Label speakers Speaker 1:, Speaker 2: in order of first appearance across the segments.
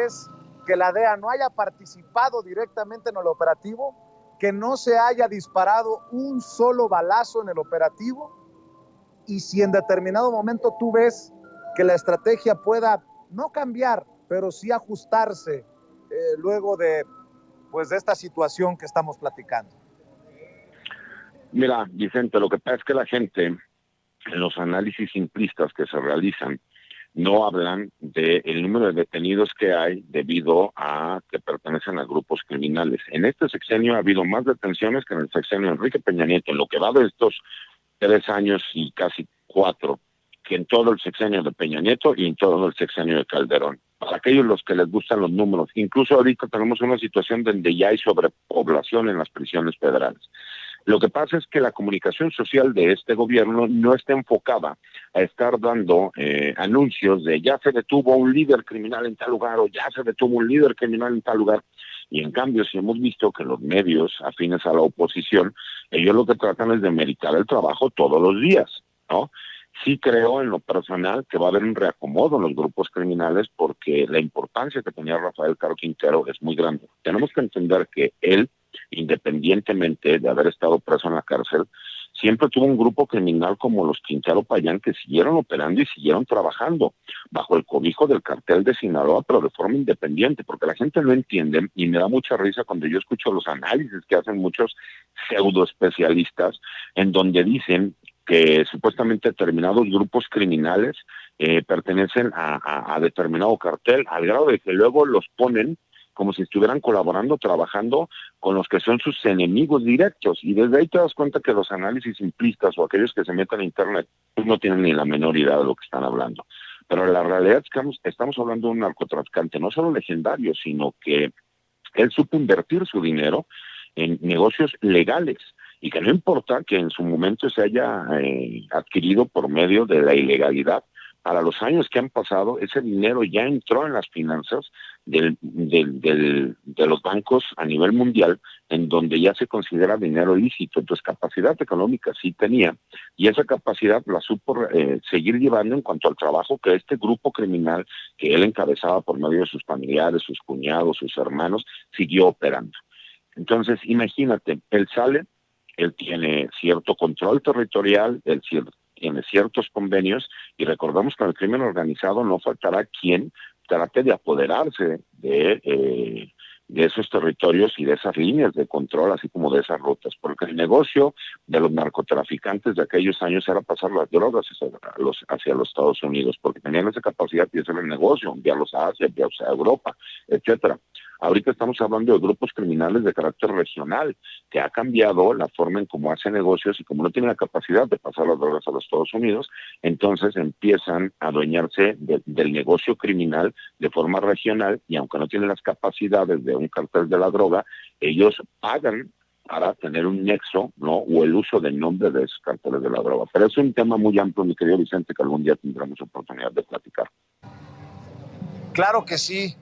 Speaker 1: es que la DEA no haya participado directamente en el operativo, que no se haya disparado un solo balazo en el operativo, y si en determinado momento tú ves que la estrategia pueda no cambiar, pero sí ajustarse luego de, pues, de esta situación que estamos platicando.
Speaker 2: Mira, Vicente, lo que pasa es que la gente, en los análisis simplistas que se realizan, no hablan del número de detenidos que hay debido a que pertenecen a grupos criminales. En este sexenio ha habido más detenciones que en el sexenio de Enrique Peña Nieto, en lo que va de estos 3 años y casi 4, que en todo el sexenio de Peña Nieto y en todo el sexenio de Calderón. Para aquellos los que les gustan los números, incluso ahorita tenemos una situación donde ya hay sobrepoblación en las prisiones federales. Lo que pasa es que la comunicación social de este gobierno no está enfocada a estar dando anuncios de ya se detuvo un líder criminal en tal lugar o ya se detuvo un líder criminal en tal lugar. Y en cambio, si hemos visto que los medios afines a la oposición, ellos lo que tratan es de meritar el trabajo todos los días, ¿no? Sí creo en lo personal que va a haber un reacomodo en los grupos criminales porque la importancia que tenía Rafael Caro Quintero es muy grande. Tenemos que entender que él, independientemente de haber estado preso en la cárcel, siempre tuvo un grupo criminal como los Quintero Payán que siguieron operando y siguieron trabajando bajo el cobijo del cartel de Sinaloa, pero de forma independiente, porque la gente no entiende y me da mucha risa cuando yo escucho los análisis que hacen muchos pseudo especialistas en donde dicen que supuestamente determinados grupos criminales pertenecen a determinado cartel, al grado de que luego los ponen como si estuvieran colaborando, trabajando con los que son sus enemigos directos. Y desde ahí te das cuenta que los análisis simplistas o aquellos que se meten a Internet pues no tienen ni la menor idea de lo que están hablando. Pero la realidad es que estamos hablando de un narcotraficante no solo legendario, sino que él supo invertir su dinero en negocios legales y que no importa que en su momento se haya adquirido por medio de la ilegalidad, para los años que han pasado, ese dinero ya entró en las finanzas de los bancos a nivel mundial, en donde ya se considera dinero lícito. Entonces, capacidad económica sí tenía, y esa capacidad la supo seguir llevando en cuanto al trabajo que este grupo criminal, que él encabezaba por medio de sus familiares, sus cuñados, sus hermanos, siguió operando. Entonces, imagínate, él sale, él tiene cierto control territorial, tiene ciertos convenios, y recordamos que en el crimen organizado no faltará quien trate de apoderarse de esos territorios y de esas líneas de control, así como de esas rutas, porque el negocio de los narcotraficantes de aquellos años era pasar las drogas hacia los Estados Unidos, porque tenían esa capacidad de hacer el negocio, enviarlos a Asia, enviarlos a Europa, etcétera. Ahorita estamos hablando de grupos criminales de carácter regional, que ha cambiado la forma en cómo hace negocios, y como no tienen la capacidad de pasar las drogas a los Estados Unidos, entonces empiezan a adueñarse del negocio criminal de forma regional, y aunque no tienen las capacidades de un cartel de la droga, ellos pagan para tener un nexo, ¿no? O el uso del nombre de esos carteles de la droga. Pero es un tema muy amplio, mi querido Vicente, que algún día tendremos oportunidad de platicar.
Speaker 1: Claro que sí,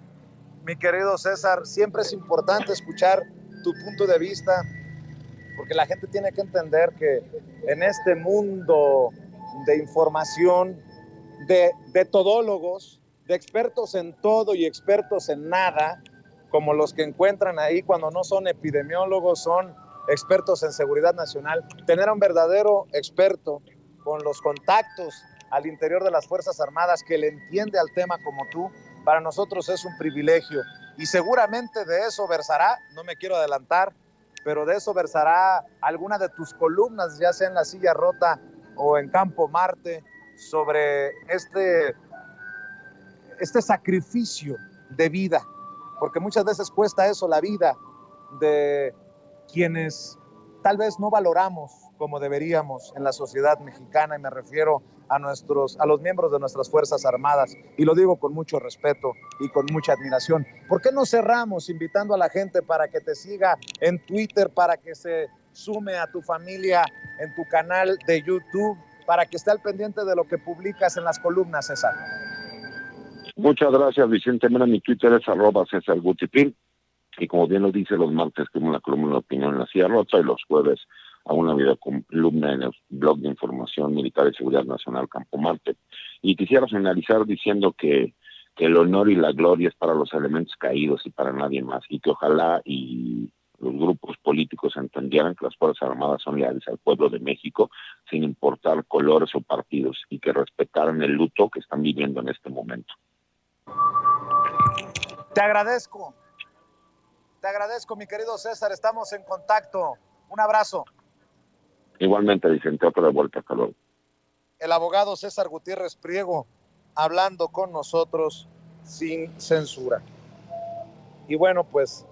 Speaker 1: mi querido César, siempre es importante escuchar tu punto de vista, porque la gente tiene que entender que en este mundo de información, de todólogos, de expertos en todo y expertos en nada, como los que encuentran ahí cuando no son epidemiólogos, son expertos en seguridad nacional, tener a un verdadero experto con los contactos al interior de las Fuerzas Armadas que le entiende al tema como tú, para nosotros es un privilegio, y seguramente de eso versará, no me quiero adelantar, pero de eso versará alguna de tus columnas, ya sea en La Silla Rota o en Campo Marte, sobre este sacrificio de vida, porque muchas veces cuesta eso, la vida de quienes tal vez no valoramos como deberíamos en la sociedad mexicana, y me refiero a los miembros de nuestras Fuerzas Armadas, y lo digo con mucho respeto y con mucha admiración. ¿Por qué no cerramos invitando a la gente para que te siga en Twitter, para que se sume a tu familia en tu canal de YouTube, para que esté al pendiente de lo que publicas en las columnas, César?
Speaker 2: Muchas gracias, Vicente. Mira, mi Twitter es @CésarGutipin, y como bien lo dice, los martes escribo una columna de opinión en La Silla Rota, y los jueves a una videocolumna en el blog de información militar y seguridad nacional Campo Marte. Y quisiera finalizar diciendo que que el honor y la gloria es para los elementos caídos y para nadie más, y que ojalá y los grupos políticos entendieran que las Fuerzas Armadas son leales al pueblo de México, sin importar colores o partidos, y que respetaran el luto que están viviendo en este momento.
Speaker 1: Te agradezco, mi querido César, estamos en contacto. Un abrazo.
Speaker 2: Igualmente, Vicente, otra de vuelta, hasta luego.
Speaker 1: El abogado César Gutiérrez Priego, hablando con nosotros sin censura. Y bueno, pues